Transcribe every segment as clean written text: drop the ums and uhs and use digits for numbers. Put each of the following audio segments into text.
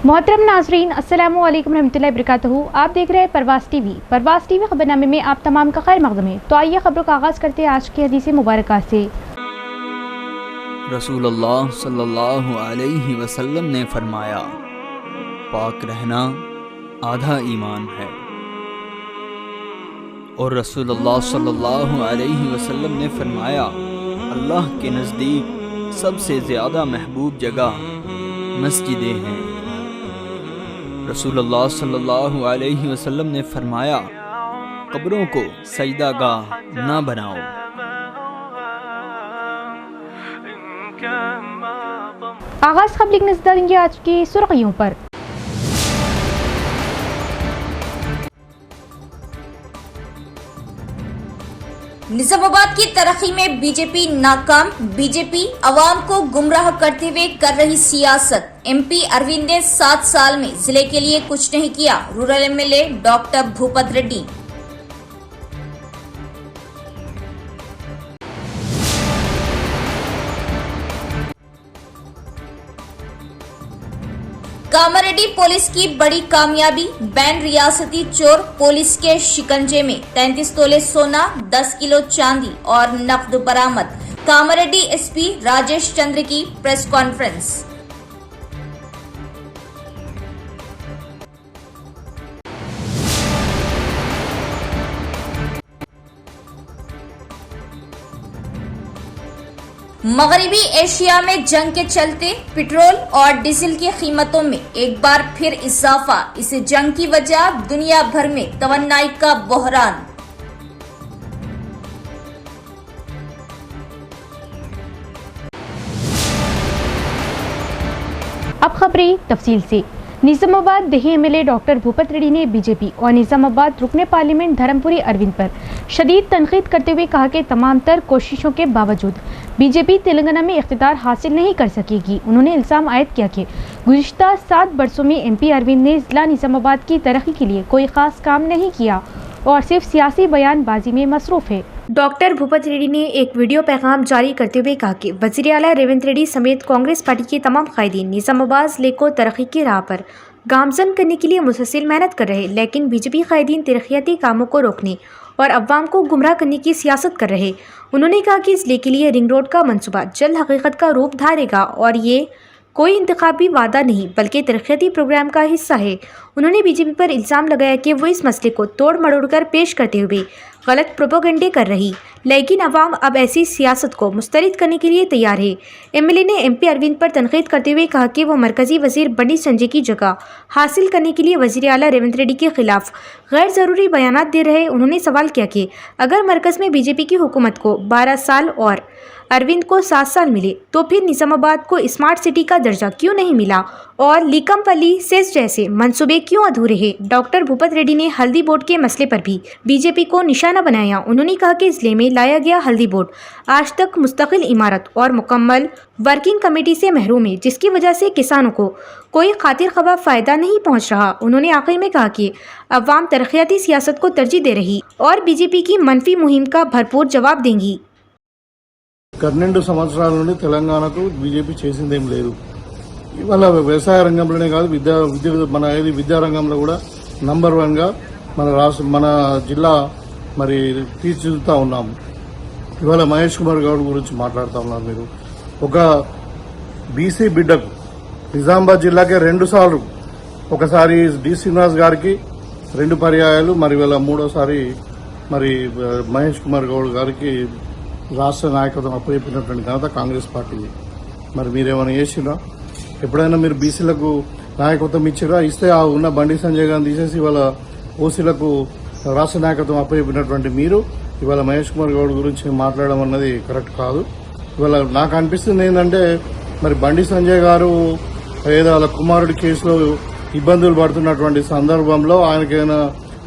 मोहतरम नाजरीन, अस्सलामु अलैकुम रहमतुल्लाहि वबरकातुहू। आप देख रहे हैं परवास टीवी। परवास टीवी खबरनामे में आप तमाम का खैर मकदम है। तो आइए खबरों का आगाज़ करते हैं आज की हदीस मुबारक से। रसूलुल्लाह सल्लल्लाहु अलैहि वसल्लम ने फरमाया, पाक रहना आधा ईमान है। और रसूलुल्लाह सल्लल्लाहु अलैहि वसल्लम ने फरमाया, अल्लाह के नज़दीक सबसे ज़्यादा महबूब जगह मस्जिदें हैं। रसूलुल्लाह सल्लल्लाहु अलैहि वसल्लम ने फरमाया, कब्रों को सजदागाह ना बनाओ। आगाज़ खबर की नजर देंगे आज की सुर्खियों पर। निजामाबाद की तरक्की में बीजेपी नाकाम। बीजेपी अवाम को गुमराह करते हुए कर रही सियासत। एमपी अरविंद ने 7 साल में जिले के लिए कुछ नहीं किया। Rural MLA doctor Bhupat Reddy. Kamareddy police की बड़ी कामयाबी। बैन रियासती चोर पुलिस के शिकंजे में। 33 तोले सोना, 10 किलो चांदी और नकद बरामद। कामारेड्डी एसपी राजेश चंद्र की प्रेस कॉन्फ्रेंस। मगरबी एशिया में जंग के चलते पेट्रोल और डीजल की कीमतों में एक बार फिर इजाफा। इस जंग की वजह दुनिया भर में तवन्नाई का बहरान। अब खबरें तफसील से। निजामाबाद देही एमएलए डॉक्टर भूपत रेड्डी ने बीजेपी और निजामाबाद रुकने पार्लियामेंट धर्मपुरी अरविंद पर शदीद तनकीद करते हुए कहा कि तमाम तर कोशिशों के बावजूद बीजेपी तेलंगाना में इख्तिदार हासिल नहीं कर सकेगी। उन्होंने इल्ज़ाम आयद किया कि गुज़िश्ता 7 बरसों में एमपी अरविंद ने जिला निजामाबाद की तरक्की के लिए कोई ख़ास काम नहीं किया और सिर्फ सियासी बयानबाजी में मसरूफ़ है। डॉक्टर भूपत रेड्डी ने एक वीडियो पैगाम जारी करते हुए कहा कि वज़ीर आला रेवंत रेड्डी समेत कांग्रेस पार्टी के तमाम कायदीन निजामाबाद ज़िले को तरक्की की राह पर गामजन करने के लिए मुसलसल मेहनत कर रहे, लेकिन बीजेपी कायदीन तरक्याती कामों को रोकने और अवाम को गुमराह करने की सियासत कर रहे। उन्होंने कहा कि ज़िले के लिए रिंग रोड का मनसूबा जल्द हकीकत का रूप धारेगा और ये कोई इंतखाबी वादा नहीं बल्कि तरक्याती प्रोग्राम का हिस्सा है। उन्होंने बीजेपी पर इल्ज़ाम लगाया कि वो इस मसले को तोड़ मरोड़ कर पेश करते हुए गलत प्रोपेगेंडे कर रही, लेकिन अवाम अब ऐसी सियासत को मुस्तरद करने के लिए तैयार है। एमएलए ने एमपी अरविंद पर तनकीद करते हुए कहा कि वो मरकजी वजीर बंडी संजय की जगह हासिल करने के लिए वजीर आला रेवंत रेड्डी के खिलाफ गैर ज़रूरी बयानात दे रहे। उन्होंने सवाल किया कि अगर मरकज़ में बीजेपी की हुकूमत को 12 साल और अरविंद को 7 साल मिले तो फिर निजामाबाद को स्मार्ट सिटी का दर्जा क्यों नहीं मिला और लिकमपल्ली सेस जैसे मंसूबे क्यों अधूरे हैं। डॉक्टर भूपत रेड्डी ने हल्दी बोर्ड के मसले पर भी बीजेपी को निशाना बनाया। उन्होंने कहा कि जिले में लाया गया हल्दी बोर्ड आज तक मुस्तकिल इमारत और मुकम्मल वर्किंग कमेटी से महरूम है, जिसकी वजह से किसानों को कोई खातिर खबा फायदा नहीं पहुँच रहा। उन्होंने आखिर में कहा कि अवाम तरक्याती सियासत को तरजीह दे रही और बीजेपी की मनफी मुहिम का भरपूर जवाब देंगी। 12 సంవత్సరాల నుండి తెలంగాణకు బీజేపీ చేసిందేం లేదు. ఇవాళ వ్యవసాయ రంగంలోనే కాదు విద్యా రంగంలో కూడా నంబర్ 1 గా మన జిల్లా మరి తీర్చిదిద్దుతా ఉన్నాము. ఇవాళ మహేష్ కుమార్ గౌడ్ గురించి మాట్లాడుతూ ఉన్నారు మీరు. ఒక బీసీ బిడ్డకు నిజామాబాద్ జిల్లాకే 2 సార్లు, ఒకసారి డి శ్రీనివాస్ గారికి 2 పర్యాయాలు, మరి ఇవాళ 3వసారి మరి మహేష్ కుమార్ గౌడ్ గారికి రాష్ట్ర నాయకత్వం అప్పచెప్పినటువంటి ఘనత కాంగ్రెస్ పార్టీది. మరి మీరేమైనా చేసిరా? ఎప్పుడైనా మీరు బీసీలకు నాయకత్వం ఇచ్చిరా? ఇస్తే ఆ ఉన్న బండి సంజయ్ గారిని తీసేసి ఇవాళ ఓసీలకు రాష్ట్ర నాయకత్వం అప్పచెప్పినటువంటి మీరు ఇవాళ మహేష్ కుమార్ గౌడ్ గురించి మాట్లాడడం అన్నది కరెక్ట్ కాదు. ఇవాళ నాకు అనిపిస్తుంది ఏంటంటే, మరి బండి సంజయ్ గారు ఏదో వాళ్ళ కుమారుడి కేసులో ఇబ్బందులు పడుతున్నటువంటి సందర్భంలో ఆయనకైనా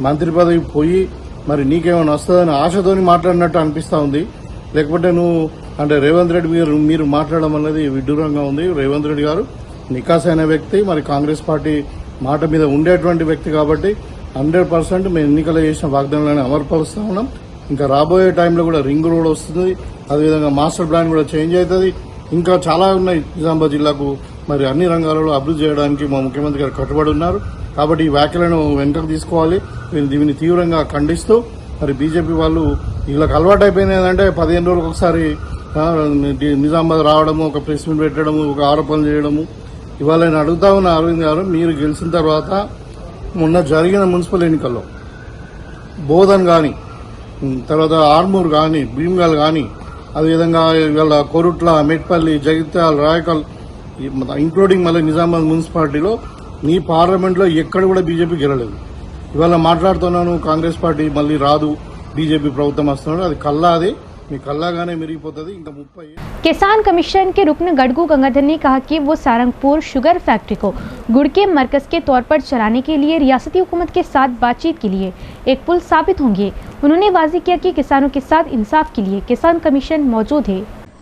మంత్రి పదవి పోయి మరి నీకేమైనా వస్తుందని ఆశతోని మాట్లాడినట్టు అనిపిస్తా ఉంది. లేకపోతే నువ్వు అంటే రేవంత్ రెడ్డి మీరు మాట్లాడడం అన్నది విడ్డూరంగా ఉంది. రేవంత్ రెడ్డి గారు నికాసైన వ్యక్తి, మరి కాంగ్రెస్ పార్టీ మాట మీద ఉండేటువంటి వ్యక్తి కాబట్టి 100% మేము ఎన్నికలు చేసిన వాగ్దానాలను అమలుపరుస్తా ఉన్నాం. ఇంకా రాబోయే టైంలో కూడా రింగ్ రోడ్ వస్తుంది, అదేవిధంగా మాస్టర్ ప్లాన్ కూడా చేంజ్ అవుతుంది. ఇంకా చాలా ఉన్నాయి నిజామాబాద్ జిల్లాకు మరి అన్ని రంగాలలో అభివృద్ధి చేయడానికి మా ముఖ్యమంత్రి గారు కట్టుబడి ఉన్నారు. కాబట్టి ఈ వ్యాఖ్యలను వెనుకకు తీసుకోవాలి. దీనిని తీవ్రంగా ఖండిస్తూ మరి బీజేపీ వాళ్ళు వీళ్ళకి అలవాటు అయిపోయింది ఏంటంటే 15 రోజులకు ఒకసారి నిజామాబాద్ రావడము, ఒక ప్రెస్ మీట్ పెట్టడము, ఒక ఆరోపణలు చేయడము. ఇవాళ నేను అడుగుతా ఉన్న అరవింద్ గారు, మీరు గెలిచిన తర్వాత మొన్న జరిగిన మున్సిపల్ ఎన్నికల్లో బోధన్ కానీ, తర్వాత ఆర్మూర్ కానీ, భీమ్గల్ కానీ, అదేవిధంగా ఇవాళ కోరుట్ల, మెట్పల్లి, జగిత్యాల, రాయకల్, ఇంక్లూడింగ్ మళ్ళీ నిజామాబాద్ మున్సిపాలిటీలో నీ పార్లమెంట్లో ఎక్కడ కూడా బీజేపీ గెలలేదు. ఇవాళ మాట్లాడుతున్నాను కాంగ్రెస్ పార్టీ మళ్ళీ రాదు, బీజేపీ ప్రభుత్వం వస్తున్నాడు, అది కల్లాది, మీ కల్లాగానే మెరిగిపోతుంది. ఇంకా 30 किसान कमीशन के रुकन गड़गू गंगाधर ने कहा कि वो सारंगपुर शुगर फैक्ट्री को गुड़ के मरकज के तौर पर चलाने के लिए रियासती हुकूमत के साथ बातचीत के लिए एक पुल साबित होंगे। उन्होंने वाज़ेह किया कि किसानों के साथ इंसाफ के लिए किसान कमीशन मौजूद है।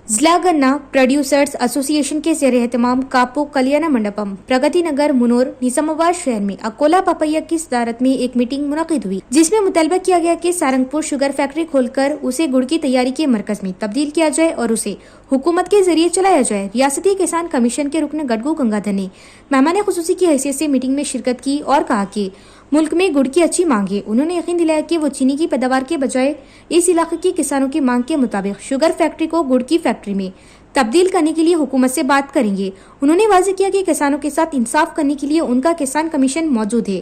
जिला गन्ना प्रोड्यूसर्स एसोसिएशन के ज़ेर एहतमाम कापो कल्याण मंडपम प्रगति नगर मुनोर निजामाबाद शहर में अकोला पपैया की सदारत में एक मीटिंग मुनक़िद हुई, जिसमें मुतालबा किया गया कि सारंगपुर शुगर फैक्ट्री खोलकर उसे गुड़ की तैयारी के मरकज में तब्दील किया जाए और उसे हुकूमत के जरिए चलाया जाए। रियासती किसान कमीशन के रुकन गड़गू गंगाधर ने मेहमान खुसूसी की हैसियत से मीटिंग में शिरकत की और कहा कि मुल्क में गुड़ की अच्छी मांग है। उन्होंने यकीन दिलाया कि वो चीनी की पैदावार के बजाय इस इलाके के किसानों की मांग के मुताबिक शुगर फैक्ट्री को गुड़ की फैक्ट्री में तब्दील करने के लिए हुकूमत से बात करेंगे। उन्होंने वाज़ेह किया कि किसानों के साथ इंसाफ करने के लिए उनका किसान कमीशन मौजूद है।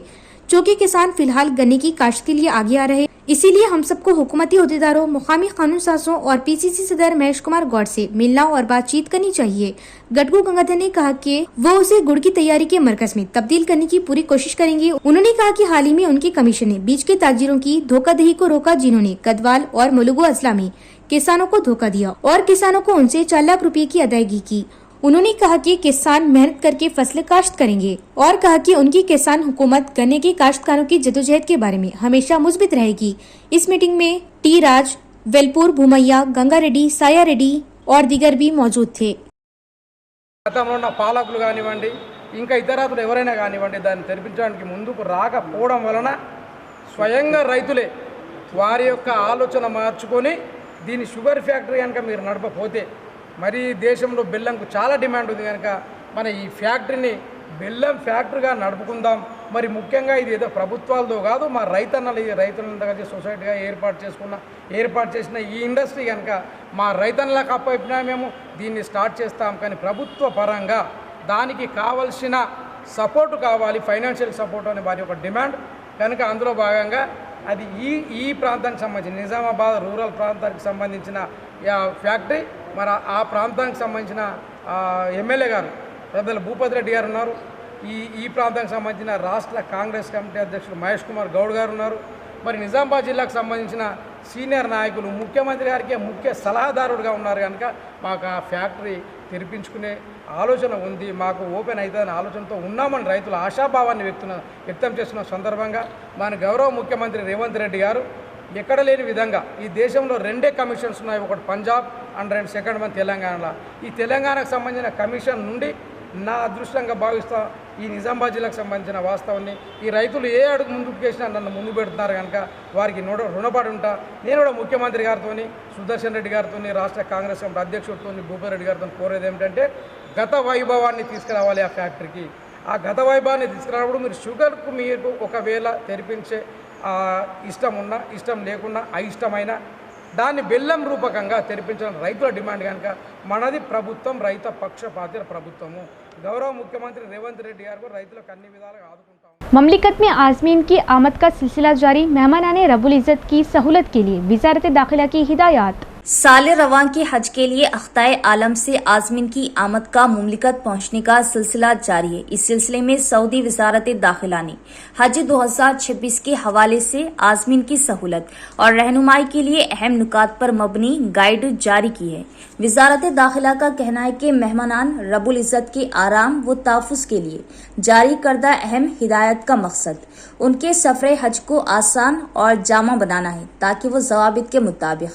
चूँकि किसान फिलहाल गन्ने की काश्त के लिए आगे आ रहे, इसीलिए हम सबको हुकूमती अहदेदारों, मुकामी कानून साजों और पीसीसी सदर महेश कुमार गौड़ से मिलना और बातचीत करनी चाहिए। गड़गू गंगाधर ने कहा कि वो उसे गुड़ की तैयारी के मरकज में तब्दील करने की पूरी कोशिश करेंगे। उन्होंने कहा कि हाल ही में उनकी कमीशन ने बीज के ताजिरों की धोखाधड़ी को रोका, जिन्होंने कदवाल और मुलुगु अजला में किसानों को धोखा दिया और किसानों को उनसे 4 लाख रुपए की अदायगी की। उन्होंने कहा कि किसान मेहनत करके फसलें काश्त करेंगे और कहा कि उनकी किसान हुकूमत गन्ने के काश्तकारों की जदोजहद के बारे में हमेशा मुस्बित रहेगी। इस मीटिंग में टी राज, वेलपुर भूमैया, गंगा रेड्डी, साया रेड्डी और दीगर भी मौजूद थे। గతంలో ఉన్న పాలకులు కానివ్వండి, ఇంకా ఇతరతులు ఎవరైనా కానివ్వండి, దాన్ని తెరిపించడానికి ముందుకు రాకపోవడం వలన స్వయంగా రైతులే వారి యొక్క ఆలోచన మార్చుకొని దీని షుగర్ ఫ్యాక్టరీ కనుక మీరు నడపపోతే, మరి దేశంలో బెల్లంకు చాలా డిమాండ్ ఉంది కనుక మన ఈ ఫ్యాక్టరీని బెల్లం ఫ్యాక్టరీగా నడుపుకుందాం. మరి ముఖ్యంగా ఇది ఏదో ప్రభుత్వాలతో కాదు, మా రైతన్నలు రైతులంతా కలిసి సొసైటీగా ఏర్పాటు చేసిన ఈ ఇండస్ట్రీ కనుక మా రైతన్నలకు అప్పయినా మేము దీన్ని స్టార్ట్ చేస్తాం. కానీ ప్రభుత్వ పరంగా దానికి కావాల్సిన సపోర్టు కావాలి, ఫైనాన్షియల్ సపోర్ట్ అనే వారి యొక్క డిమాండ్ కనుక అందులో భాగంగా అది ఈ ప్రాంతానికి సంబంధించిన నిజామాబాద్ రూరల్ ప్రాంతానికి సంబంధించిన ఫ్యాక్టరీ, మరి ఆ ప్రాంతానికి సంబంధించిన ఎమ్మెల్యే గారు పెద్దలు భూపతి రెడ్డి గారు ఉన్నారు. ఈ ప్రాంతానికి సంబంధించిన రాష్ట్ర కాంగ్రెస్ కమిటీ అధ్యక్షులు మహేష్ కుమార్ గౌడ్ గారు ఉన్నారు. మరి నిజామాబాద్ జిల్లాకు సంబంధించిన సీనియర్ నాయకులు ముఖ్యమంత్రి గారికి ముఖ్య సలహాదారుడుగా ఉన్నారు కనుక మాకు ఆ ఫ్యాక్టరీ తెరిపించుకునే ఆలోచన ఉంది, మాకు ఓపెన్ అవుతుందనే ఆలోచనతో ఉన్నామని రైతుల ఆశాభావాన్ని వ్యక్తం చేస్తున్న సందర్భంగా మన గౌరవ ముఖ్యమంత్రి రేవంత్ రెడ్డి గారు ఎక్కడ లేని విధంగా ఈ దేశంలో 2 కమిషన్స్ ఉన్నాయి, ఒకటి పంజాబ్ అండ్ సెకండ్ వన్ తెలంగాణలో. ఈ తెలంగాణకు సంబంధించిన కమిషన్ నుండి నా అదృష్టంగా భావిస్తా ఈ నిజామాబాద్ జిల్లాకు సంబంధించిన వాస్తవాన్ని ఈ రైతులు ఏ అడుగు ముందుకు చేసినా నన్ను ముందు పెడుతున్నారు కనుక వారికి రుణపడి ఉంటా. నేను కూడా ముఖ్యమంత్రి గారితో, సుదర్శన్ రెడ్డి గారితో, రాష్ట్ర కాంగ్రెస్ కమిటీ అధ్యక్షుడితో, భూపతి రెడ్డి గారితో కోరేది ఏమిటంటే గత వైభవాన్ని తీసుకురావాలి ఆ ఫ్యాక్టరీకి. ఆ గత వైభవాన్ని తీసుకురావడం మీరు షుగర్కు మీకు ఒకవేళ తెరిపించే ఇష్టం ఉన్నా, ఇష్టం లేకున్నా, అయిష్టమైన దాన్ని బెల్లం రూపకంగా తెరిపించడం రైతుల డిమాండ్ కనుక మనది ప్రభుత్వం రైత పక్షపాత ప్రభుత్వము. గౌరవ ముఖ్యమంత్రి రేవంత్ రెడ్డి గారు రైతులకు అన్ని విధాలుగా ఆదుకుంటాం. ममलिकत में आज़मीन की आमद का सिलसिला जारी, मेहमानाने रब्बुल इज़्ज़त की सहूलत के लिए वज़ारत दाखिला की हिदायत। साल रवान के हज के लिए अख्ताए आलम से आज़मीन की आमद का मुमलिकत पहुंचने का सिलसिला जारी है। इस सिलसिले में सऊदी वज़ारत दाखिला ने हज 2026 के हवाले से आज़मीन की सहूलत और रहनुमाई के लिए अहम नुकात पर मबनी गाइड जारी की है। वज़ारत दाखिला का कहना है कि मेहमानान रब्बुल इज़्ज़त के आराम व तहफ़्फ़ुज़ के लिए जारी करदा अहम हिदायत का मकसद उनके सफ़र हज को आसान और जामा बनाना है, ताकि वो ज़वाबित के मुताबिक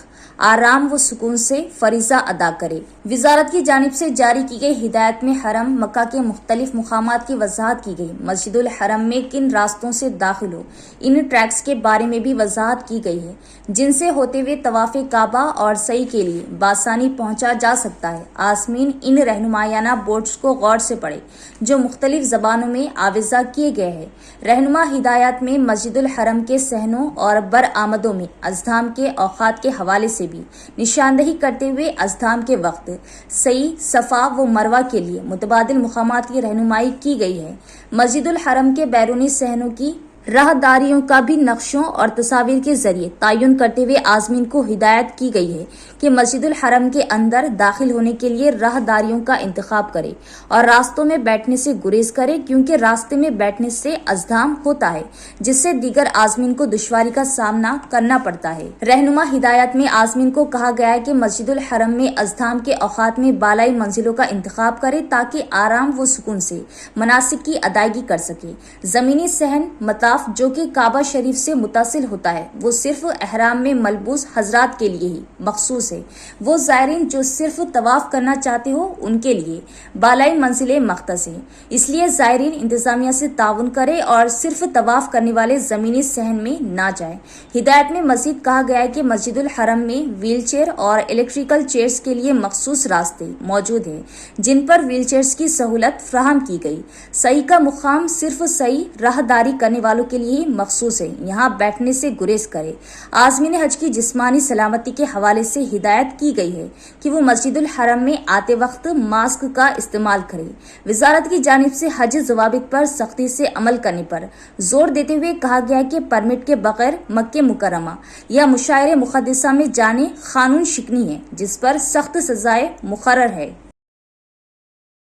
आराम आराम व सुकून से फरीजा अदा करे। वजारत की जानिब से जारी की गई हिदायत में हरम मक्का के मुख्तलिफ मुकामात की वजाहत की गई। मस्जिदुल हरम में किन रास्तों से दाखिल हो, इन ट्रैक्स के बारे में भी वजाहत की गई है, जिनसे होते हुए तवाफ़े काबा और सई के लिए बासानी पहुंचा जा सकता है। आसमीन इन रहनुमायाना बोर्ड्स को गौर से पढ़े जो मुख्तलिफ ज़बानों में आविज़ा किए गए हैं। रहनुमा हिदायत में मस्जिदुल हरम के सहनों और बरआमदों में अज़धाम के औक़ात के हवाले से भी निशानदही करते हुए अज़धाम के वक्त सई, सफ़ा व मरवा के लिए मुतबादिल मुकामात की रहनुमाई की गई है। मस्जिदुल हरम के बैरूनी सहनों की राहदारियों का भी नक्शों और तस्वीर के जरिए तयन करते हुए आज़मीन को हिदायत की गई है कि मस्जिदुल हरम के अंदर दाखिल होने के लिए राहदारियों का इंतखाब करे और रास्तों में बैठने से गुरेज करे, क्योंकि रास्ते में बैठने से अज़धाम होता है, जिससे दीगर आज़मीन को दुश्वारी का सामना करना पड़ता है। रहनुमा हिदायत में आज़मीन को कहा गया है कि मस्जिदुल हरम में अज़धाम के औक़ात में बालाई मंजिलों का इंतखाब करे ताकि आराम व सुकून से मनासिक की अदायगी कर सके। ज़मीनी सहन मताफ जो कि काबा शरीफ से मुतासिल होता है, वो सिर्फ एहराम में मलबूस हजरात के लिए ही मखसूस है। वो ज़ायरीन जो सिर्फ तवाफ करना चाहते हो उनके लिए बालाई मंजिलें मख्तस है। इसलिए ज़ायरीन इंतजामिया से ताउन करे और सिर्फ तवाफ करने वाले ज़मीनी सहन में ना जाए। हिदायत में मज़ीद कहा गया है कि मस्जिदुल हरम में व्हील चेयर और इलेक्ट्रिकल चेयर्स के लिए मखसूस रास्ते मौजूद हैं, जिन पर व्हील चेयर्स की सहूलत फ्राहम की गई। सही का मुकाम सिर्फ सही राहदारी करने वालों के लिए मखसूस है, यहाँ बैठने से गुरेज करे। आज़मीन हज की जिस्मानी सलामती के हवाले से हिदायत की गई है कि वो मस्जिदुल हरम में आते वक्त मास्क का इस्तेमाल करे। वजारत की जानिब से हज ज़वाबित पर सख्ती से अमल करने पर जोर देते हुए कहा गया कि परमिट के बगैर मक्के मुकर्रमा या मुशायरे मुक़द्दसा में जाने कानून शिकनी है, जिस पर सख्त सजाएं मुकर्रर है।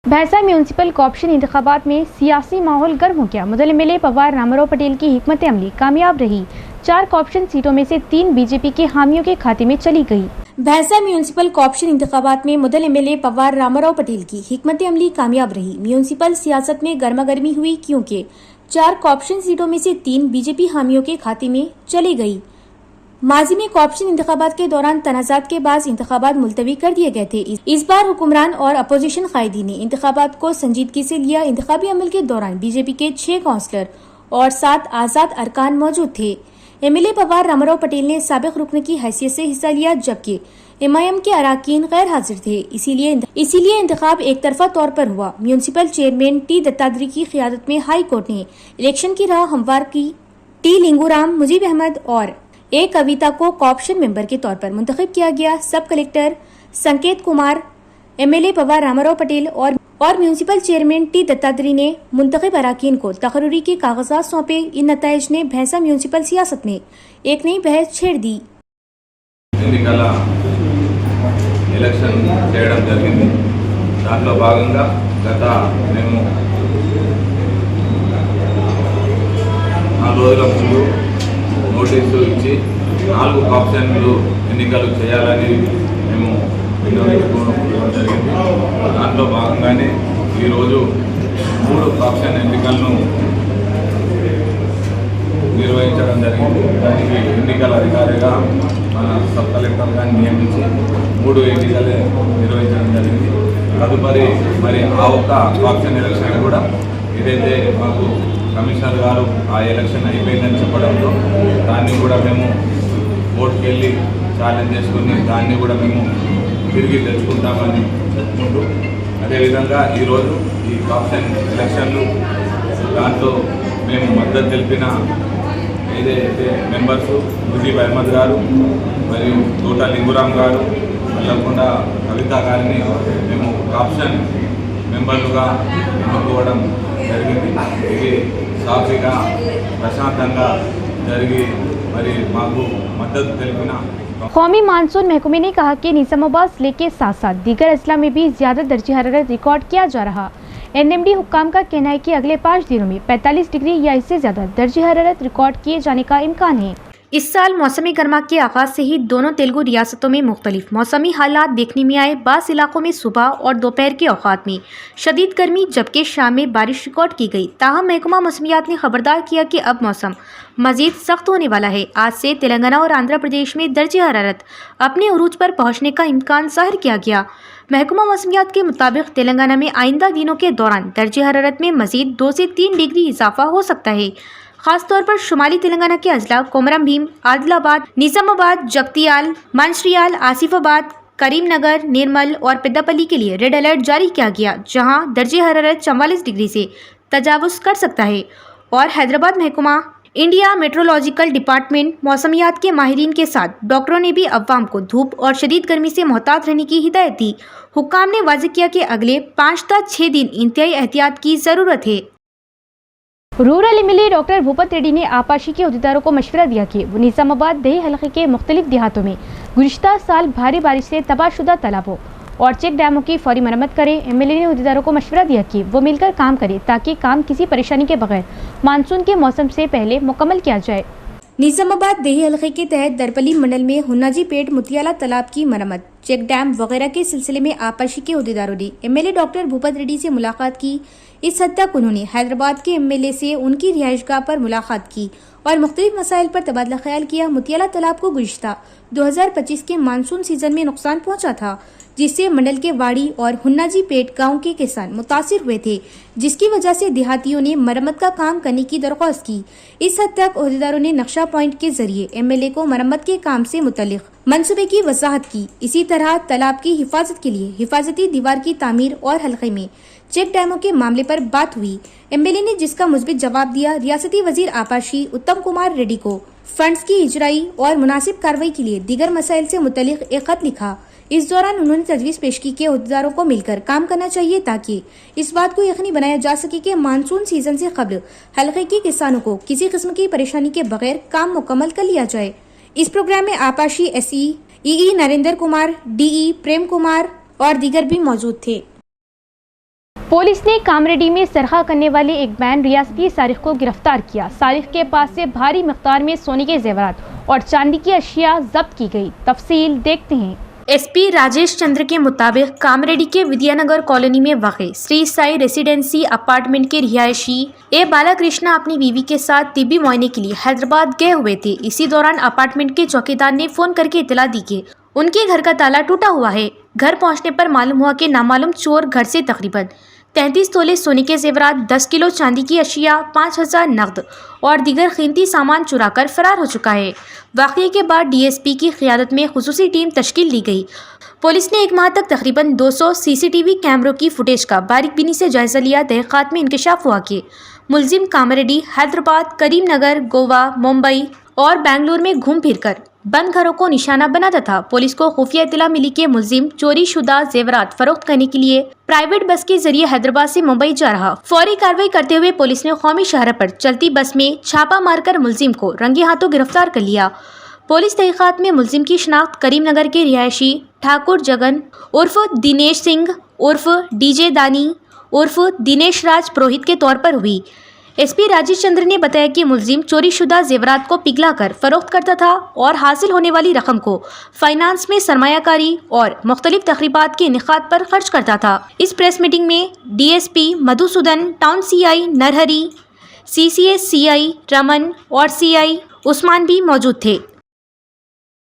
भैंसा म्यूनसिपल कॉर्पोरेशन इंतखाबात में सियासी माहौल गर्म हो गया। मुदल एमएलए पवार रामाराव पटेल की हिकमत अमली कामयाब रही। 4 कॉर्पोरेशन सीटों में से 3 बीजेपी के हामियों के खाते में चली गई। भैंसा म्यूनसिपल कॉर्पोरेशन इंतखाबात में मुदल एमएलए पवार रामाराव पटेल की हिकमत अमली कामयाब रही। म्यूनसिपल सियासत में गर्मागर्मी हुई क्योंकि 4 कॉर्पोरेशन सीटों में से 3 बीजेपी हामियों के खाते में चली गई। माजी में कॉर्पोरेशन इंतखाबात के दौरान तनाज़ात के बाद इंतखाबात मुलतवी कर दिए गए थे। इस बार हुक्मरान और अपोजिशन कायदी ने इंतखाबात को संजीदगी से लिया। इंतखाबी अमल के दौरान बीजेपी के 6 काउंसलर और 7 आज़ाद अरकान मौजूद थे। एमएलए पवार रामाराव पटेल ने साबिक रुकन की हैसियत से हिस्सा लिया, जबकि एमआईएम के अराकीन गैर हाजिर थे। इसीलिए इंतखाब एक तरफा तौर पर हुआ। म्यूनसिपल चेयरमैन टी दत्तात्रेय की क़ियादत में हाई कोर्ट ने इलेक्शन की राह हमवार की। टी लिंगूराम, मुजीब अहमद और ए कविता को कॉर्पोरेशन मेंबर के तौर पर मुंतखब किया गया। सब कलेक्टर संकेत कुमार, एमएलए पवार रामाराव पटेल और म्यूनसिपल चेयरमैन टी दत्तात्रेय ने मुंतखब अराकीन को तकर्री के कागजात सौंपे। इन नताइज ने भैंसा म्यूनसिपल सियासत में एक नई बहस छेड़ दी। ఎలక్షన్ చేయడం జరిగింది। దాంట్లో భాగంగా గత మేము 4 రోజుల ముందు నోటీసు ఇచ్చి 4 ఆప్షన్లు ఎన్నికలు చేయాలని మేము విన్నవించుకోవడం జరిగింది। దాంట్లో భాగంగానే ఈరోజు 3 ఆప్షన్ ఎన్నికలను నిర్వహించడం జరిగింది। దానికి ఎన్నికల అధికారిగా మన సబ్ కలెక్టర్ గారిని నియమించి 3 ఎన్నికలు నిర్వహించడం జరిగింది। తదుపరి మరి ఆ ఒక్క ఆప్షన్ ఎలక్షన్ కూడా ఏదైతే మాకు కమిషనర్ గారు ఆ ఎలక్షన్ అయిపోయిందని చెప్పడంతో దాన్ని కూడా మేము కోర్టుకు వెళ్ళి ఛాలెంజ్ చేసుకుని దాన్ని కూడా మేము తిరిగి తెచ్చుకుంటామని చెప్పుకుంటూ, అదేవిధంగా ఈరోజు ఈ ఆప్షన్ ఎలక్షన్లు దాంట్లో మేము మద్దతు తెలిపిన ఏదైతే మెంబర్సు ముజీబ్ అహ్మద్ గారు మరియు తోట లింగురామ్ గారు, మల్లకొండ కవిత గారిని మేము ఆప్షన్ మెంబర్లుగా ఎన్నుకోవడం జరిగింది। ఇది సాఫీగా ప్రశాంతంగా జరిగి మరి మాకు మద్దతు తెలిపిన कौमी मानसून महकमे ने कहा कि निजामाबाद जिले के साथ साथ दीगर अजला में भी ज्यादा दर्जे हरारत रिकॉर्ड किया जा रहा। एनएमडी हुक्काम का कहना है कि अगले 5 दिनों में 45 डिग्री या इससे ज्यादा दर्जे हरारत रिकॉर्ड किए जाने का इम्कान है। इस साल मौसमी गर्मा के आगाज से ही दोनों तेलुगु रियासतों में मुख्तलिफ मौसमी हालात देखने में आए। बास इलाकों में सुबह और दोपहर के औकात में शदीद गर्मी जबकि शाम में बारिश रिकॉर्ड की गई। ताहम महकमा मौसमियात ने खबरदार किया कि अब मौसम मजीद सख्त होने वाला है। आज से तेलंगाना और आंध्र प्रदेश में दर्जे हरारत अपने उरूज पर पहुँचने का इम्कान ज़ाहिर किया गया। महकमा मौसमियात के मुताबिक तेलंगाना में आइंदा दिनों के दौरान दर्जे हरारत में मजीद 2 से 3 डिग्री इजाफा हो सकता है। खासतौर पर शुमाली तेलंगाना के अजला कोमरम भीम, आदिलाबाद, निजामाबाद, जगतियाल, मंचिर्याल, आसिफाबाद, करीमनगर, निर्मल और पेद्दापल्ली के लिए रेड अलर्ट जारी किया गया, जहां दर्जे हरारत 44 डिग्री से तजावुज़ कर सकता है। और हैदराबाद महकमा इंडिया मेट्रोलॉजिकल डिपार्टमेंट मौसमियात के माहिरीन के साथ डॉक्टरों ने भी अवाम को धूप और शदीद गर्मी से मोहतात रहने की हिदायत दी। हुक्काम ने वाज़ेह किया कि अगले 5 से 6 दिन इंतहाई एहतियात की ज़रूरत है। Rural MLA doctor Bhupat Reddy ने आपाशी के अहदेदारों को मशवरा दिया कि वो निज़ामाबाद दही हलके के मुख्तलिफ देहातों में गुज़िश्ता साल भारी बारिश से तबाहशुदा तालाबों और चेक डैमों की फौरी मरम्मत करें। एमएलए ने अहदेदारों को मशवरा दिया कि वो मिलकर काम करें ताकि काम किसी परेशानी के बगैर मानसून के मौसम से पहले मुकम्मल किया जाए। निज़ामाबाद दही हलके के तहत दरपली मंडल में हुन्नाजी पेट मुतियाला तालाब की मरम्मत, चेक डैम वगैरह के सिलसिले में आपाशी के अहदेदारों ने एमएलए डॉक्टर भूपत रेड्डी से मुलाकात की। इस हद तक उन्होंने हैदराबाद के एमएलए से उनकी रिहाइशगाह पर मुलाकात की और मुख्तलिफ मसाइल पर तबादला ख्याल किया। मुतियाला तालाब को गुज़िश्ता 2025 के मानसून सीजन में नुकसान पहुंचा था, जिससे मंडल के वाड़ी और हुन्नाजी पेट गाँव के किसान मुतासिर हुए थे, जिसकी वजह से देहातियों ने मरम्मत का काम करने की दरख्वास्त की। इस हद तक अहदेदारों ने नक्शा पॉइंट के जरिए एमएलए को मरम्मत के काम से मुतल्लिक मंसूबे की वजाहत की। इसी तरह तालाब की हिफाजत के लिए हिफाजती दीवार की तामीर और हल्के में चेक डैमों के मामले पर बात हुई। एमएलए ने जिसका मुस्बित जवाब दिया। रियासती वजीर आपाशी उत्तम कुमार रेड्डी को फंड्स की इजराई और मुनासिब कार्रवाई के लिए दीगर मसाइल से मुतल्लिक एक खत लिखा। इस दौरान उन्होंने तजवीज़ पेश की कि अहदेदारों को मिलकर काम करना चाहिए ताकि इस बात को यकीनी बनाया जा सके कि मानसून सीजन से कबल हल्के के किसानों को किसी किस्म की परेशानी के बगैर काम मुकम्मल कर लिया जाए। इस प्रोग्राम में आपाशी एसई ई नरेंद्र कुमार, डीई प्रेम कुमार और दीगर भी मौजूद थे। पुलिस ने कामरेडी में सरखा करने वाले एक बैन रियासती सारिक को गिरफ्तार किया। सारिक के पास से भारी मिक़दार में सोने के जेवरात और चांदी की अशिया जब्त की गई। तफसील देखते हैं। एसपी राजेश चंद्र के मुताबिक कामरेडी के विद्यानगर कॉलोनी में वाक़े श्री साई रेसिडेंसी अपार्टमेंट के रिहायशी ए बालाकृष्णा अपनी बीवी के साथ तिब्बी मुआयने के लिए हैदराबाद गए हुए थे। इसी दौरान अपार्टमेंट के चौकीदार ने फोन करके इतला दी कि उनके घर का ताला टूटा हुआ है। घर पहुंचने पर मालूम हुआ कि नामालूम चोर घर से तकरीबन 33 तोले सोने के जेवरात, 10 किलो चांदी की अशिया, 5000 नकद और दीगर कीमती सामान चुराकर फरार हो चुका है। वाक़ये के बाद डीएसपी की क़ियादत में खुसूसी टीम तश्कील दी गई। पुलिस ने 1 माह तक तकरीबन 200 सीसीटीवी कैमरों की फुटेज का बारीकबीनी से जायजा लिया। तहक़ीक़ात में इंकशाफ हुआ कि मुलजिम कामरेडी, हैदराबाद, करीमनगर, गोवा, मुंबई और बेंगलुरु में घूम फिर कर बंद घरों को निशाना बनाता था। पुलिस को खुफिया इत्तला मिली कि मुलजिम चोरी शुदा जेवरात फरोख्त करने के लिए प्राइवेट बस के जरिए हैदराबाद से मुंबई जा रहा। फौरी कार्रवाई करते हुए पुलिस ने कौमी शहर पर चलती बस में छापा मारकर मुलजिम को रंगे हाथों गिरफ्तार कर लिया। पुलिस तहक़ीक़ात में मुलजिम की शिनाख्त करीमनगर के रिहायशी ठाकुर जगन उर्फ दिनेश सिंह उर्फ डीजे दानी उर्फ दिनेश राज पुरोहित के तौर पर हुई। एसपी राजेश चंद्र ने बताया कि मुलजिम चोरी शुदा जेवरात को पिघला कर फरोख्त करता था और हासिल होने वाली रकम को फाइनेंस में सरमायाकारी और मुख्तलिफ तकरीबात के इनेकाद पर खर्च करता था। इस प्रेस मीटिंग में DSP Madhusudan, town CI Narhari, CCS CI Raman और सीआई उस्मान भी मौजूद थे।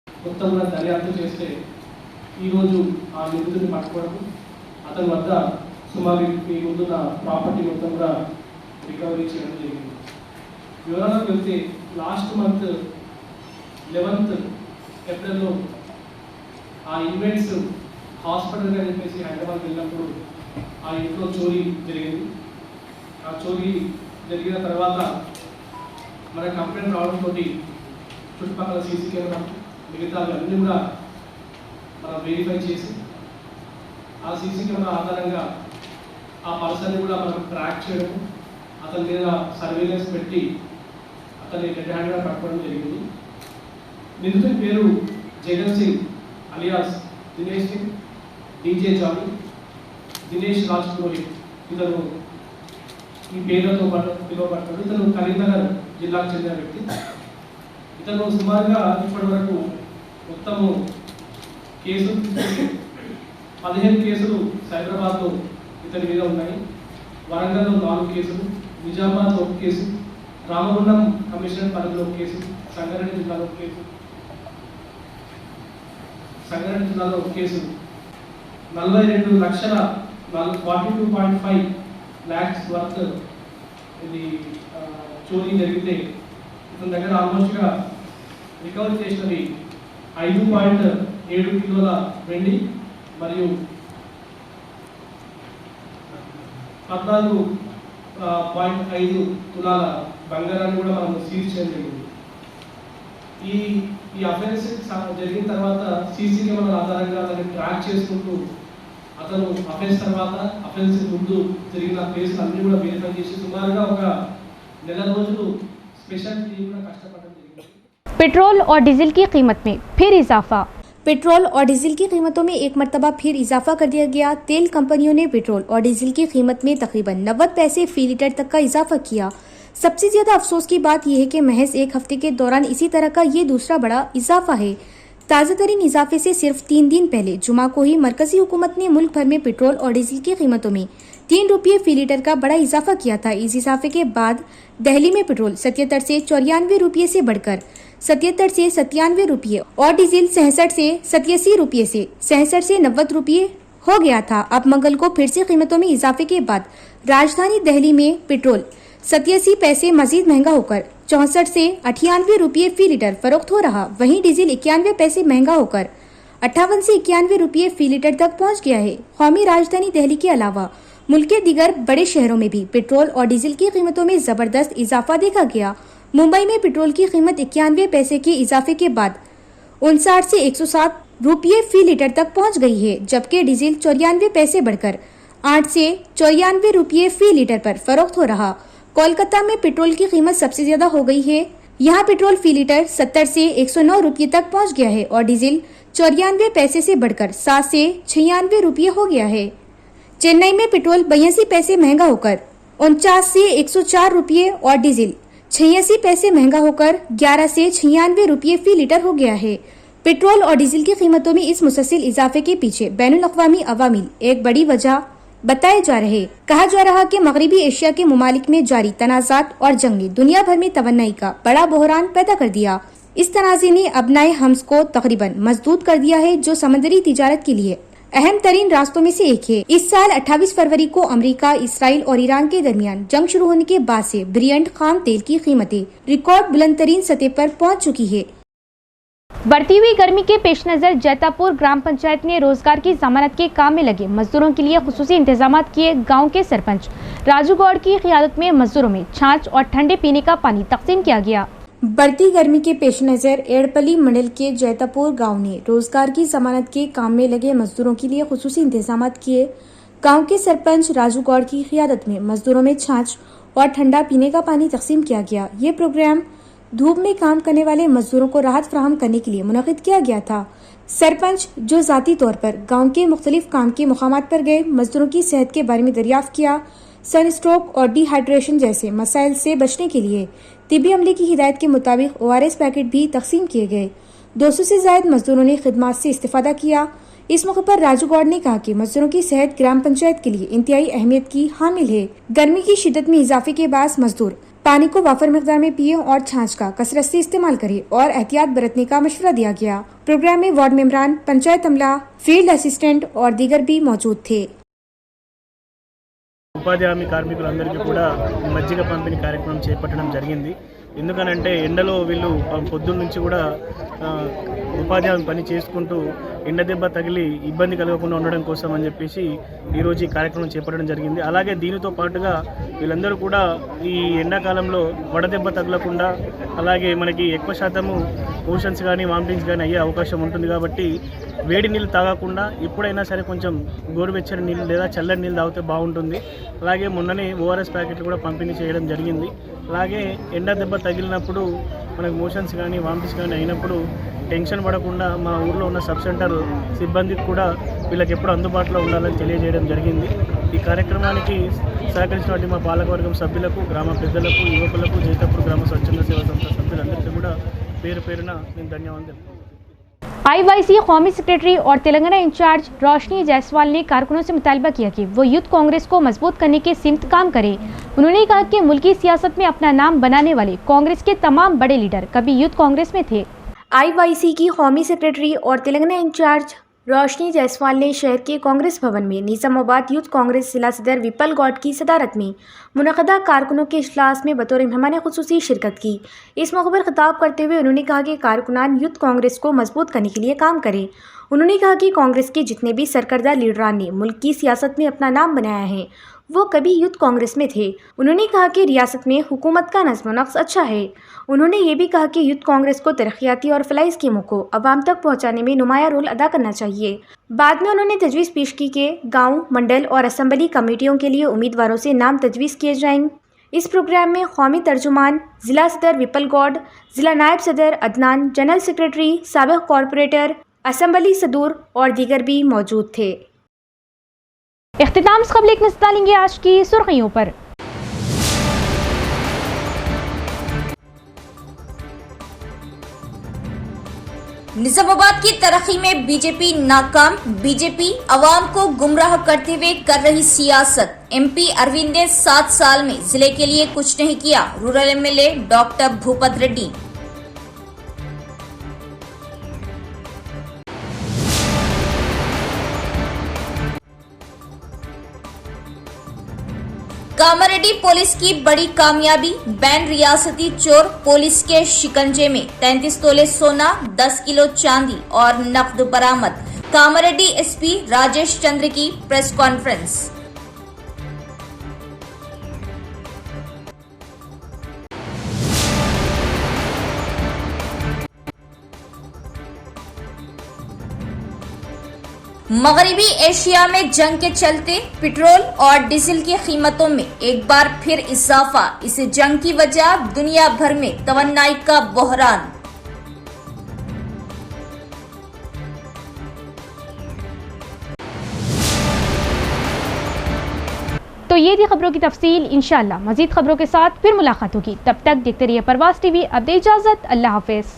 మొత్తంగా దర్యాప్తు చేస్తే ఈరోజు ఆ నిందితుడిని పట్టుకోవడం, అతని వద్ద సుమారు ఈ ముందున్న ప్రాపర్టీ మొత్తం కూడా రికవరీ చేయడం జరిగింది. వివరాలకు వెళ్తే లాస్ట్ మంత్ 11th ఏప్రిల్లో ఆ ఈవెంట్స్ హాస్పిటల్గా చెప్పేసి హైదరాబాద్ వెళ్ళినప్పుడు ఆ ఇంట్లో చోరీ జరిగింది. ఆ చోరీ జరిగిన తర్వాత మన కంప్లైంట్ రావడంతో చుట్టుపక్కల సీసీ కెమెరా మిగతా అన్నీ కూడా మనం వెరిఫై చేసి ఆ సీసీ కెమెరా ఆధారంగా ఆ పర్సన్ని కూడా మనం ట్రాక్ చేయడం, అతని మీద సర్వేలెన్స్ పెట్టి అతన్ని రెడ్ హ్యాండ్గా పట్టుకోవడం జరిగింది. నిందితుడి పేరు Jagan Singh alias Dinesh Singh, DJ Johnny, Dinesh Raj Purohit. ఇతను ఈ పేర్లతో పిలువబడతాడు. ఇతను కరీంనగర్ జిల్లాకు చెందిన వ్యక్తి. ఇతను సుమారుగా ఇప్పటి వరకు మొత్తము కేసులు 15 కేసులు హైదరాబాద్లో ఇతని మీద ఉన్నాయి. వరంగల్లో 4 కేసులు, నిజామాబాద్లో 1 కేసు, రామగుండం కమిషనర్ పరిధిలో 1 కేసు, సంగారెడ్డి జిల్లాలో 1 కేసు, 42,42.5 lakhs వర్త్ ఇది చోరీ జరిగితే ఇతని దగ్గర ఆల్మోస్ట్గా రికవరీ చేసినవి 5.7 కిలోల వెండి మరియు 14.5 తులాల బంగారాన్ని కూడా మనం సీజ్ చేయడం జరిగింది. ఈ అఫెన్స్ జరిగిన తర్వాత సీసీ కెమెరాల ఆధారంగా అతన్ని ట్రాక్ చేసుకుంటూ అతను అఫెన్స్ తర్వాత అఫెన్స్ ముందు జరిగిన కేసులు అన్ని కూడా వెరిఫై చేసి సుమారుగా ఒక నెల రోజులు స్పెషల్ టీం కూడా కష్టపడడం జరిగింది. पेट्रोल और डीजल की कीमत में फिर इजाफा। पेट्रोल और डीजल की कीमतों में एक मरतबा फिर इजाफा कर दिया गया। तेल कंपनियों ने पेट्रोल और डीजल की कीमत में तकरीबन 90 पैसे फी लीटर तक का इजाफा किया। सबसे ज्यादा अफसोस की बात यह है कि महज एक हफ्ते के दौरान इसी तरह का ये दूसरा बड़ा इजाफा है। ताज़ा तरीन इजाफे से सिर्फ 3 दिन पहले जुमा को ही मरकजी हुकूमत ने मुल्क भर में पेट्रोल और डीजल की कीमतों में 3 रुपये फी लीटर का बड़ा इजाफा किया था। इस इजाफे के बाद दिल्ली में पेट्रोल 77 से 94 रुपये से बढ़कर 77 से 97 रुपये और डीजल 66 से 87 रुपये से 66 से 90 रुपये हो गया था। अब मंगल को फिर से कीमतों में इजाफे के बाद राजधानी दिल्ली में पेट्रोल 87 पैसे मजीद महंगा होकर 64 से 98 रुपये फी लीटर फरोख्त हो रहा। वहीं डीजल 91 पैसे महंगा होकर 58 से 91 रुपये फी लीटर तक पहुंच गया है। कौमी राजधानी दिल्ली के अलावा मुल्क के दीगर बड़े शहरों में भी पेट्रोल और डीजल की कीमतों में जबरदस्त इजाफा देखा गया। मुंबई में पेट्रोल की कीमत 91 पैसे के इजाफे के बाद 59 से 107 रुपये फी लीटर तक पहुंच गई है, जबकि डीजल 94 पैसे बढ़कर 8 से 94 रुपये फी लीटर पर फरोख्त हो रहा। कोलकाता में पेट्रोल की कीमत सबसे ज्यादा हो गई है। यहाँ पेट्रोल फी लीटर 70 से 109 रुपये तक पहुंच गया है और डीजल 94 पैसे से बढ़कर 7 से 96 रुपये हो गया है। चेन्नई में पेट्रोल 82 पैसे महंगा होकर 49 से 104 रुपये और डीजल 86 पैसे महंगा होकर 11 से 96 रुपये फी लीटर हो गया है। पेट्रोल और डीजल की कीमतों में इस मुसलसल इजाफे के पीछे बैनुल-अक़वामी अवामिल एक बड़ी वजह बताए जा रहे। कहा जा रहा कि मगरबी एशिया के मुमालिक में जारी तनाज़ात और जंग ने दुनिया भर में तवन्नाई का बड़ा बहरान पैदा कर दिया। इस तनाज़े ने अबनाए हम्स को तकरीबन मजदूद कर दिया है, जो समंदरी तिजारत के लिए अहम तरीन रास्तों में से एक है। इस साल 28 फरवरी को अमेरिका, इसराइल और ईरान के दरमियान जंग शुरू होने के बाद से ब्रियंट खाम तेल की कीमतें रिकॉर्ड बुलंद तरीन सतह पर पहुंच चुकी है। बढ़ती हुई गर्मी के पेश नज़र जैतापुर ग्राम पंचायत ने रोजगार की जमानत के काम में लगे मजदूरों के लिए खुसूसी इंतजाम किए। गांव के सरपंच राजू गौड़ की क़ियादत में मजदूरों में छाछ और ठंडे पीने का पानी तकसीम किया गया। बढ़ती गर्मी के पेश नज़र एड़पली मंडल के जैतापुर गांव ने रोजगार की जमानत के काम में लगे मजदूरों के लिए खुसूसी इंतजाम किए। गांव के सरपंच राजू गौड़ की क़ियादत में मजदूरों में छाछ और ठंडा पीने का पानी तकसीम किया गया। ये प्रोग्राम धूप में काम करने वाले मजदूरों को राहत फराहम करने के लिए मुनक़िद किया गया था। सरपंच जो ज़ाती तौर पर गांव के मुख्तलिफ काम के मुकामात पर गए, मजदूरों की सेहत के बारे में दरियाफ्त किया। सनस्ट्रोक और डिहाइड्रेशन जैसे मसाइल से बचने के लिए तिब्बी अमले की हिदायत के मुताबिक ORS पैकेट भी तकसीम किए गए। 200 से ज़ायद मजदूरों ने खिदमात से इस्तेफादा किया। इस मौके पर राजू गौड़ ने कहा कि मजदूरों की सेहत ग्राम पंचायत के लिए इंतहाई अहमियत की हामिल है। गर्मी की शिद्दत में इजाफे के बाद मजदूर पानी को वाफर मकदार में पिए और छाछ का कसरत से इस्तेमाल करे और एहतियात बरतने का मशवरा दिया गया। प्रोग्राम में वार्ड मेंबरान, पंचायत अमला, फील्ड असिस्टेंट और दीगर भी मौजूद थे। ఉపాధి హామీ కార్మికులందరికీ కూడా మజ్జిగ పంపిణీ కార్యక్రమం చేపట్టడం జరిగింది. ఎందుకనంటే ఎండలో వీళ్ళు పొద్దున్న నుంచి కూడా ఉపాధి హామీ పని చేసుకుంటూ ఎండ దెబ్బ తగిలి ఇబ్బంది కలగకుండా ఉండడం కోసం అని చెప్పేసి ఈరోజు ఈ కార్యక్రమం చేపట్టడం జరిగింది. అలాగే దీనితో పాటుగా వీళ్ళందరూ కూడా ఈ ఎండాకాలంలో వడదెబ్బ తగలకుండా, అలాగే మనకి ఎక్కువ శాతము మోషన్స్ కానీ వామిటింగ్స్ కానీ అయ్యే అవకాశం ఉంటుంది కాబట్టి వేడి నీళ్ళు తాగకుండా ఎప్పుడైనా సరే కొంచెం గోరువెచ్చని నీళ్ళు లేదా చల్లని నీళ్ళు తాగితే బాగుంటుంది. అలాగే మొన్ననే ORS ప్యాకెట్లు కూడా పంపిణీ చేయడం జరిగింది. అలాగే ఎండ దెబ్బ తగిలినప్పుడు మనకు మోషన్స్ కానీ వామిటింగ్స్ కానీ అయినప్పుడు టెన్షన్ పడకుండా మా ఊర్లో ఉన్న సబ్ సెంటర్ సిబ్బందికి కూడా వీళ్ళకి ఎప్పుడు అందుబాటులో ఉండాలని తెలియజేయడం జరిగింది. ఈ కార్యక్రమానికి సహకరించినటువంటి మా పాలకవర్గం సభ్యులకు, గ్రామ పెద్దలకు, యువకులకు, జైతాపూర్ గ్రామ స్వచ్ఛంద సేవా సంస్థ సభ్యులందరికీ కూడా పేరు పేరున నేను ధన్యవాదాలు తెలుపుతున్నాను. आईवाईसी कौमी सेक्रेटरी और तेलंगाना इंचार्ज रोशनी जायसवाल ने कारकुनों से मुतालबा किया कि वो यूथ कांग्रेस को मजबूत करने के सिमत काम करे। उन्होंने कहा कि मुल्की सियासत में अपना नाम बनाने वाले कांग्रेस के तमाम बड़े लीडर कभी यूथ कांग्रेस में थे। आईवाईसी की कौमी सेक्रेटरी और तेलंगाना इंचार्ज रोशनी जायसवाल ने शहर के कांग्रेस भवन में निज़ामाबाद यूथ कांग्रेस जिला सदर विपल गौड की सदारत में मुनक़दा कारकुनों के इजलास में बतौर मेहमान खुसूसी शिरकत की। इस मौके पर खिताब करते हुए उन्होंने कहा कि कारकुनान यूथ कांग्रेस को मजबूत करने के लिए काम करें। उन्होंने कहा कि कांग्रेस के जितने भी सरकर्दा लीडरान ने मुल्क की सियासत में अपना नाम बनाया है वो कभी यूथ कांग्रेस में थे। उन्होंने कहा कि रियासत में हुकूमत का नज़्म नक्श अच्छा है। उन्होंने ये भी कहा कि यूथ कांग्रेस को तरक्याती और फलाही स्कीमों को अवाम तक पहुँचाने में नुमाया रोल अदा करना चाहिए। बाद में उन्होंने तजवीज़ पेश की कि गाँव, मंडल और असम्बली कमेटियों के लिए उम्मीदवारों से नाम तजवीज़ किए जाएंगे। इस प्रोग्राम में कौमी तर्जुमान, ज़िला सदर विपल गौड, ज़िला नायब सदर अदनान, जनरल सेक्रेटरी, साबिक़ कॉरपोरेटर, असम्बली सदूर और दीगर भी मौजूद थे। इख्तिताम से क़ब्ल एक नज़र डालेंगे आज की सुर्खियों पर। निजामाबाद की तरक्की में बीजेपी नाकाम, बीजेपी अवाम को गुमराह करते हुए कर रही सियासत। एमपी अरविंद ने 7 साल में जिले के लिए कुछ नहीं किया। Rural MLA doctor Bhupat Reddy. Kamareddy police की बड़ी कामयाबी, बैन रियासती चोर पुलिस के शिकंजे में। 33 तोले सोना, 10 किलो चांदी और नकद बरामद। कामारेड्डी एसपी राजेश चंद्र की प्रेस कॉन्फ्रेंस। मगरबी एशिया में जंग के चलते पेट्रोल और डीजल की कीमतों में एक बार फिर इजाफा। इस जंग की वजह दुनिया भर में तवन्नाई का बहरान। तो ये थी खबरों की तफसील। इंशाअल्लाह मजीद खबरों के साथ फिर मुलाकात होगी। तब तक देखते रहिए परवाज़ टीवी। अब दे इजाज़त, अल्लाह हाफिज़।